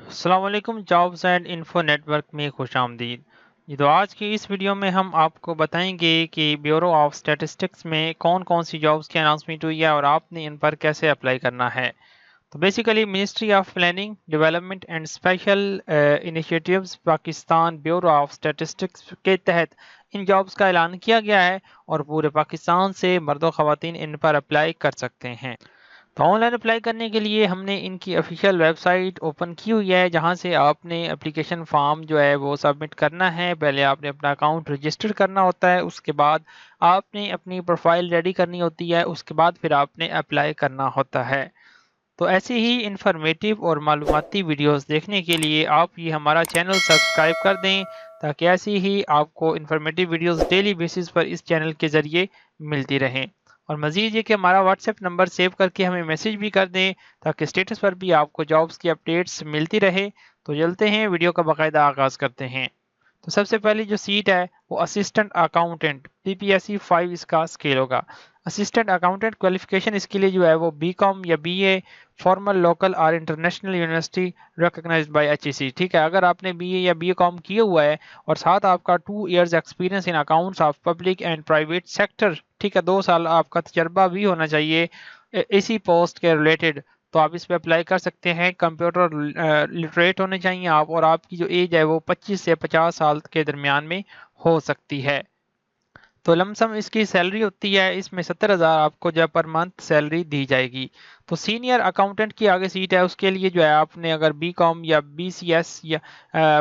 السلام علیکم jobs and info network میں خوش آمدید تو آج کی اس ویڈیو میں ہم آپ کو بتائیں گے کہ بیورو آف اسٹیٹسٹکس میں کون کون سی جابز کی اناؤنسمنٹ ہوئی ہے اور آپ نے ان پر کیسے اپلائی کرنا ہے. تو basically ministry of planning development and special initiatives Pakistan bureau of statistics کے تحت ان جابز کا اعلان کیا گیا ہے اور پورے پاکستان سے مرد و خواتین ان پر اپلائی کر سکتے ہیں. تو آن لائن اپلائی کرنے کے لیے ہم نے ان کی آفیشیل ویب سائٹ اوپن کی ہوئی ہے جہاں سے آپ نے اپلیکیشن فارم جو ہے وہ سبمٹ کرنا ہے. پہلے آپ نے اپنا اکاؤنٹ رجسٹر کرنا ہوتا ہے، اس کے بعد آپ نے اپنی پروفائل ریڈی کرنی ہوتی ہے، اس کے بعد پھر آپ نے اپلائی کرنا ہوتا ہے. تو ایسی ہی انفارمیٹیو اور معلوماتی ویڈیوز دیکھنے کے لیے آپ یہ ہمارا چینل سبسکرائب کر دیں تاکہ ایسی ہی آپ کو انفارمیٹیو ویڈیوز ڈیلی بیسس پر اس چینل کے ذریعے ملتی رہیں. اور مزید یہ کہ ہمارا واٹس ایپ نمبر سیو کر کے ہمیں میسج بھی کر دیں تاکہ اسٹیٹس پر بھی آپ کو جابز کی اپڈیٹس ملتی رہے. تو چلتے ہیں ویڈیو کا باقاعدہ آغاز کرتے ہیں. تو سب سے پہلی جو سیٹ ہے وہ اسسٹنٹ اکاؤنٹنٹ PPSC 5 اس کا اسکیل ہوگا. اسسٹنٹ اکاؤنٹنٹ کوالیفیکیشن اس کے لیے جو ہے وہ BCom یا BA فارمل لوکل اور international university recognised by HEC. ٹھیک ہے، اگر آپ نے BA یا BCom کیا ہوا ہے اور ساتھ آپ کا 2 years experience in accounts of public and private sector, ٹھیک ہے، 2 سال آپ کا تجربہ بھی ہونا چاہیے اسی پوسٹ کے ریلیٹڈ، تو آپ اس پہ اپلائی کر سکتے ہیں. کمپیوٹر لٹریٹ ہونے چاہیے آپ، اور آپ کی جو ایج ہے وہ 25 سے 50 سال کے درمیان میں ہو سکتی ہے. تو لمسم اس کی سیلری ہوتی ہے، اس میں 70,000 آپ کو جو ہے پر منتھ سیلری دی جائے گی. تو سینئر اکاؤنٹنٹ کی آگے سیٹ ہے، اس کے لیے جو ہے آپ نے اگر BCom یا BCS یا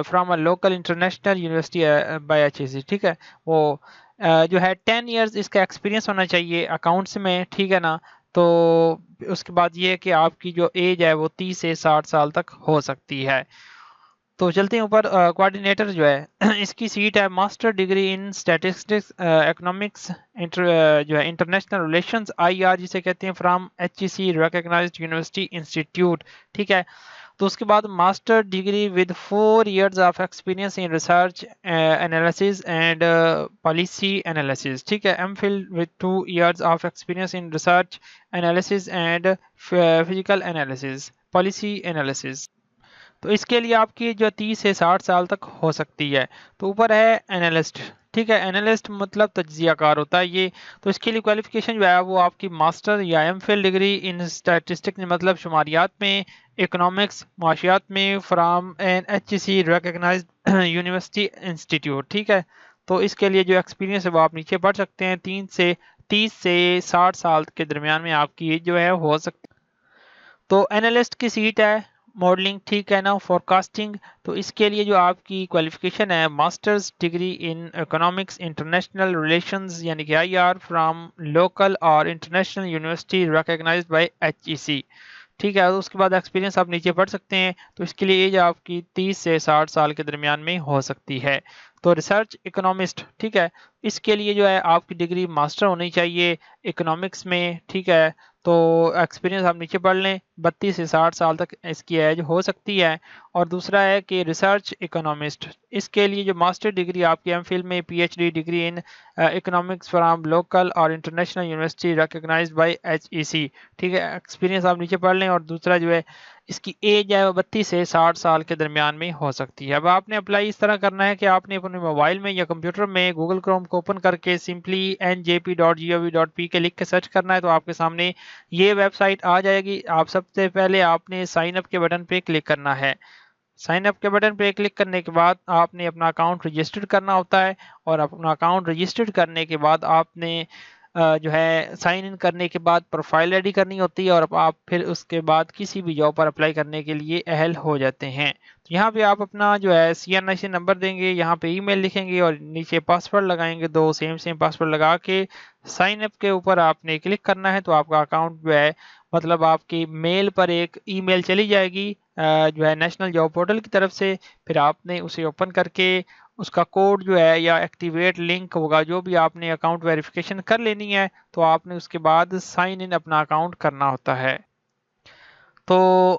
from a local international university by HEC، ٹھیک ہے، وہ جو ہے 10 ایئرز اس کا ایکسپیرینس ہونا چاہیے اکاؤنٹس میں، ٹھیک ہے نا. تو اس کے بعد یہ ہے کہ آپ کی جو ایج ہے وہ 30 سے 60 سال تک ہو سکتی ہے. تو چلتے ہیں اوپر. کوآرڈینیٹر جو ہے اس کی سیٹ ہے master degree in statistics economics جو ہے انٹرنیشنل ریلیشنز IR جسے کہتے ہیں from HEC recognized university institute, ٹھیک ہے. تو اس کے بعد master degree with 4 years of experience in research analysis and policy analysis, ٹھیک ہے. MPhil with 2 years of experience in research analysis and physical analysis policy analysis. تو اس کے لیے آپ کی جو 30 سے 60 سال تک ہو سکتی ہے. تو اوپر ہے انالسٹ، ٹھیک ہے. انالسٹ مطلب تجزیہ کار ہوتا ہے یہ. تو اس کے لیے کوالیفیکیشن جو ہے وہ آپ کی ماسٹر یا MPhil ڈگری ان اسٹیٹسٹکس مطلب شماریات میں، اکنامکس معاشیات میں، from an HEC recognized university institute, ٹھیک ہے. تو اس کے لیے جو ایکسپیرینس ہے وہ آپ نیچے پڑھ سکتے ہیں. 30 سے 60 سال کے درمیان میں آپ کی جو ہے ہو سکتی. تو اینالسٹ کی سیٹ ہے ماڈلنگ، ٹھیک ہے نا، فور کاسٹنگ. تو اس کے لیے جو آپ کی کوالیفیکیشن ہے masters degree in economics international relations یعنی کہ IR فرام لوکل اور international university recognised by HEC، ٹھیک ہے. اس کے بعد ایکسپیرینس آپ نیچے پڑھ سکتے ہیں. تو اس کے لیے ایج آپ کی 30 سے 60 سال کے درمیان میں ہو سکتی ہے. تو ریسرچ اکنامسٹ، ٹھیک ہے، اس کے لیے جو ہے آپ کی ڈگری ماسٹر ہونی چاہیے اکنامکس میں، ٹھیک ہے. تو ایکسپیرینس آپ نیچے پڑھ لیں. 32 سے 60 سال تک اس کی ایج ہو سکتی ہے. اور دوسرا ہے کہ ریسرچ اکنامسٹ، اس کے لیے جو ماسٹر ڈگری آپ کی MPhil میں PhD ڈگری ان اکنامکس فرام لوکل اور international university recognised by HEC، ٹھیک ہے. ایکسپیرینس آپ نیچے پڑھ لیں. اور دوسرا جو ہے اس کی ایج ہے وہ 32 سے 60 سال کے درمیان میں ہو سکتی ہے. اب آپ نے اپلائی اس طرح کرنا ہے کہ آپ نے اپنے موبائل میں یا کمپیوٹر میں گوگل کروم کو اوپن کر کے سمپلی njp.gov.p لکھ کے سرچ کرنا ہے. تو آپ کے سامنے یہ ویب سائٹ آ جائے گی. آپ سب سے پہلے آپ نے سائن اپ کے بٹن پہ کلک کرنا ہے. سائن اپ کے بٹن پہ کلک کرنے کے بعد آپ نے اپنا اکاؤنٹ رجسٹر کرنا ہوتا ہے. اور اپنا اکاؤنٹ رجسٹر کرنے کے بعد آپ نے جو ہے سائن ان کرنے کے بعد پروفائل ریڈی کرنی ہوتی ہے. اور آپ پھر اس کے بعد کسی بھی جاب پر اپلائی کرنے کے لیے اہل ہو جاتے ہیں. تو یہاں پہ آپ اپنا جو ہے CNIC نمبر دیں گے، یہاں پہ ای میل لکھیں گے اور نیچے پاسورڈ لگائیں گے. 2 سیم پاسورڈ لگا کے سائن اپ کے اوپر آپ نے کلک کرنا ہے. تو آپ کا اکاؤنٹ جو ہے مطلب آپ کی میل پر ایک ای میل چلی جائے گی جو ہے نیشنل جاب پورٹل کی طرف سے. پھر آپ نے اسے اوپن کر کے اس کا کوڈ جو ہے یا ایکٹیویٹ لنک ہوگا جو بھی آپ نے اکاؤنٹ ویریفیکیشن کر لینی ہے. تو آپ نے اس کے بعد سائن ان اپنا اکاؤنٹ کرنا ہوتا ہے. تو